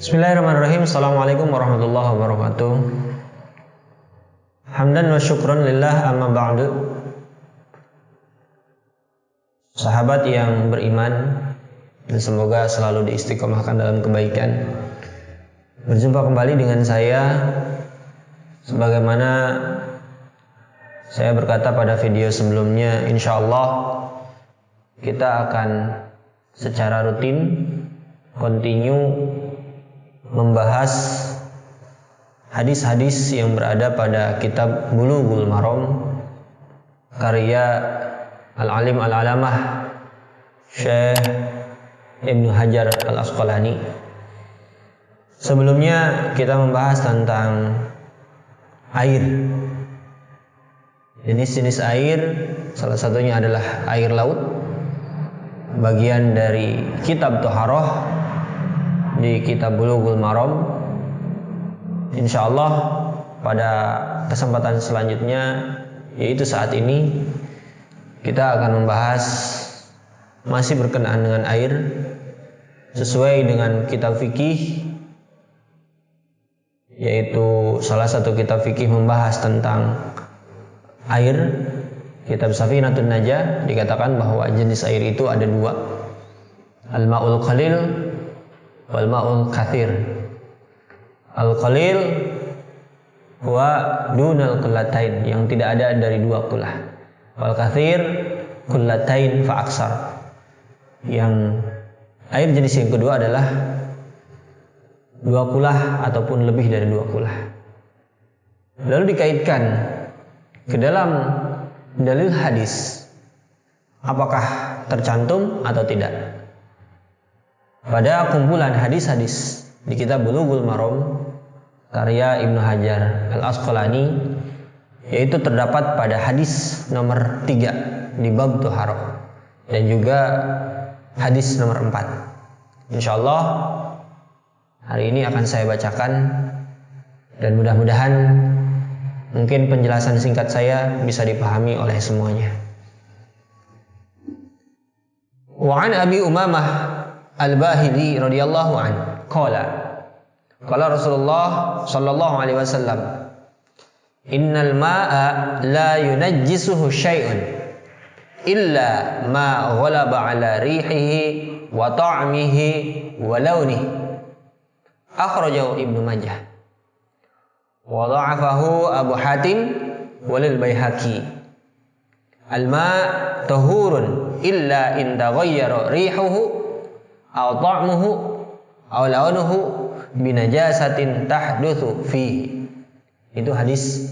Bismillahirrahmanirrahim. Assalamualaikum warahmatullahi wabarakatuh. Hamdan wa syukran lillah, amma ba'du. Sahabat yang beriman, dan semoga selalu diistiqomahkan dalam kebaikan. Berjumpa kembali dengan saya, sebagaimana saya berkata pada video sebelumnya, insyaallah kita akan secara rutin continue membahas hadis-hadis yang berada pada kitab Bulughul Maram karya Al-Alim Al-Alamah Syekh Ibnu Hajar Al-Asqalani. Sebelumnya kita membahas tentang air. Jenis-jenis air, salah satunya adalah air laut, bagian dari kitab Thaharah di kitab Bulughul Maram. Insyaallah pada kesempatan selanjutnya, yaitu saat ini, kita akan membahas masih berkenaan dengan air sesuai dengan kitab fikih, yaitu salah satu kitab fikih membahas tentang air. Kitab Safinatun Najah dikatakan bahwa jenis air itu ada dua, al-ma'ul qalil wal ma'ul kathir. Al-qalil wa dunal kullatain, yang tidak ada dari dua kulah. Wal kathir kullatain fa aksar. Yang air jenis yang kedua adalah dua kulah ataupun lebih dari dua kulah. Lalu dikaitkan ke dalam dalil hadis, apakah tercantum atau tidak pada kumpulan hadis-hadis di kitab Bulughul Maram karya Ibnu Hajar Al-Asqalani, yaitu terdapat pada hadis nomor 3 di bab Thaharah dan juga hadis nomor 4. Insyaallah hari ini akan saya bacakan, dan mudah-mudahan mungkin penjelasan singkat saya bisa dipahami oleh semuanya. Wa an Abi Umamah Al-Bahili radhiyallahu anhu qala Rasulullah sallallahu alaihi wasallam, innal ma'a la yunajjisuhu syai'un illa ma ghalaba ala rihihi wa ta'mihi wa launihi. Akhrajahu Ibnu Majah wa dha'afahu Abu Hatim walil Baihaqi. Al-ma' tahurun illa in taghayyara rihuhu aw ta'muhu aw launuhu binajasatin tahdutsu fihi. Itu hadis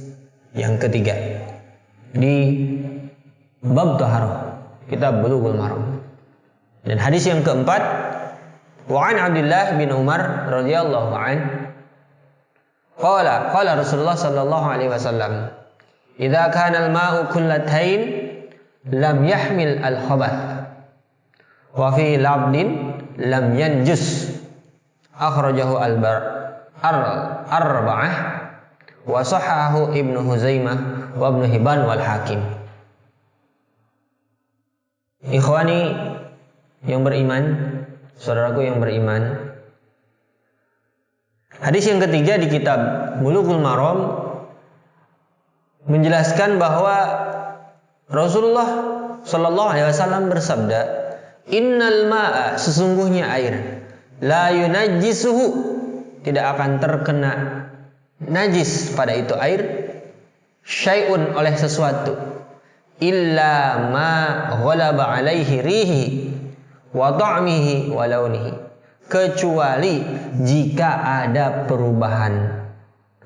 yang ketiga di bab Thaharah kitab Bulughul Maram. Dan hadis yang keempat, wa an Abdullah bin Umar radhiyallahu anhu qala Rasulullah sallallahu alaihi wasallam, idza kana al-ma'u kullatain lam yahmil al-khabath wa fi labdin lam yanjus. Akhrajahu al-arba'ah wa sahahahu Ibnu Huzaimah wa Ibnu Hibban wal Hakim. Ikhwani yang beriman, saudaraku yang beriman, hadis yang ketiga di kitab Bulughul Maram menjelaskan bahwa Rasulullah sallallahu alaihi wasallam bersabda, innal ma'a, sesungguhnya air, la yunajjisuhu, tidak akan terkena najis pada itu air, syai'un, oleh sesuatu, illa ma ghalaba alaihi rihi wa ta'mihi wa launihi, kecuali jika ada perubahan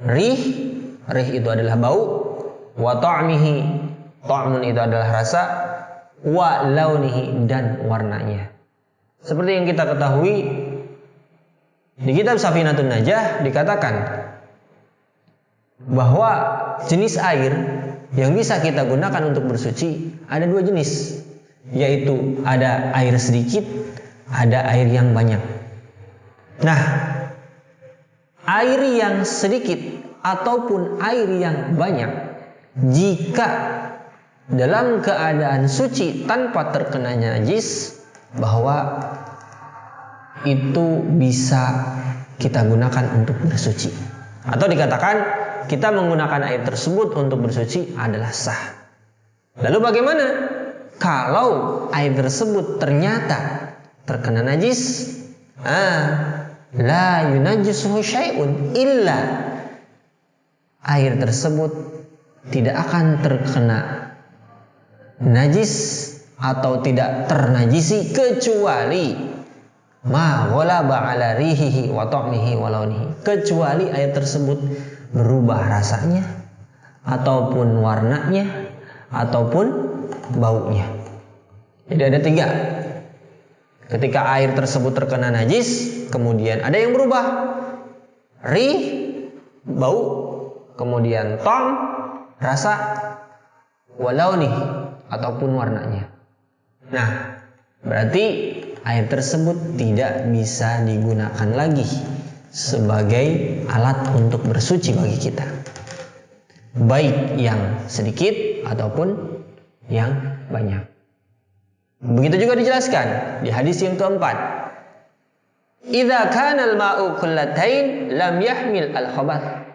rih itu adalah bau, wa ta'mihi, ta'mun itu adalah rasa, wa launihi, dan warnanya. Seperti yang kita ketahui, di kitab Safinatun Najah dikatakan bahwa jenis air yang bisa kita gunakan untuk bersuci ada dua jenis, yaitu ada air sedikit, ada air yang banyak. Nah, air yang sedikit ataupun air yang banyak, jika dalam keadaan suci tanpa terkena najis, bahwa itu bisa kita gunakan untuk bersuci. Atau dikatakan kita menggunakan air tersebut untuk bersuci adalah sah. Lalu bagaimana kalau air tersebut ternyata terkena najis? La yunajjisuhu syai'un illa, air tersebut tidak akan terkena najis atau tidak ternajisi kecuali ma ghalaba ala rihihi wa ta'mihi wa launihi, kecuali air tersebut berubah rasanya ataupun warnanya ataupun baunya. Jadi ada 3. Ketika air tersebut terkena najis, kemudian ada yang berubah, rih, bau, kemudian ta'm, rasa, wa launihi, ataupun warnanya. Nah, berarti air tersebut tidak bisa digunakan lagi sebagai alat untuk bersuci bagi kita, baik yang sedikit ataupun yang banyak. Begitu juga dijelaskan di hadis yang keempat, idza kana al-ma'u qullatain lam yahmil al-khabath.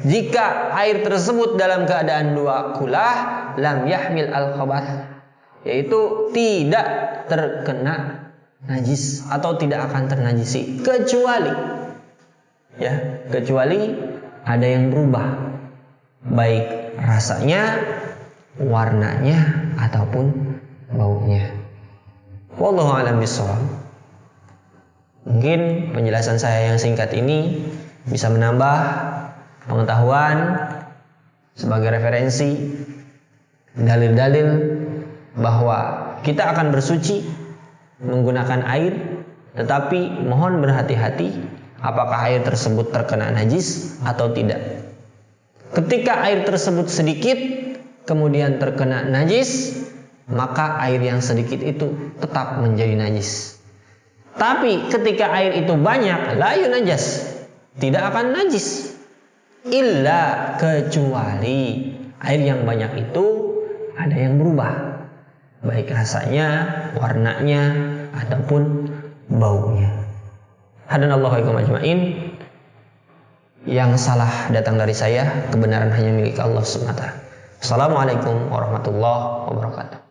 Jika air tersebut dalam keadaan 2 kulah, lam yahmil al-khabath, yaitu tidak terkena najis atau tidak akan ternajisi, kecuali ada yang berubah, baik rasanya, warnanya ataupun baunya. Wallahu a'lam bishawab. Mungkin penjelasan saya yang singkat ini bisa menambah pengetahuan sebagai referensi, dalil-dalil bahwa kita akan bersuci menggunakan air, tetapi mohon berhati-hati apakah air tersebut terkena najis atau tidak. Ketika air tersebut sedikit kemudian terkena najis, maka air yang sedikit itu tetap menjadi najis. Tapi ketika air itu banyak, la yunajas, tidak akan najis. Illa, kecuali air yang banyak itu ada yang berubah, baik rasanya, warnanya ataupun baunya. Hadanallahu wa ajmain. Yang salah datang dari saya, kebenaran hanya milik Allah SWT. Assalamualaikum warahmatullahi wabarakatuh.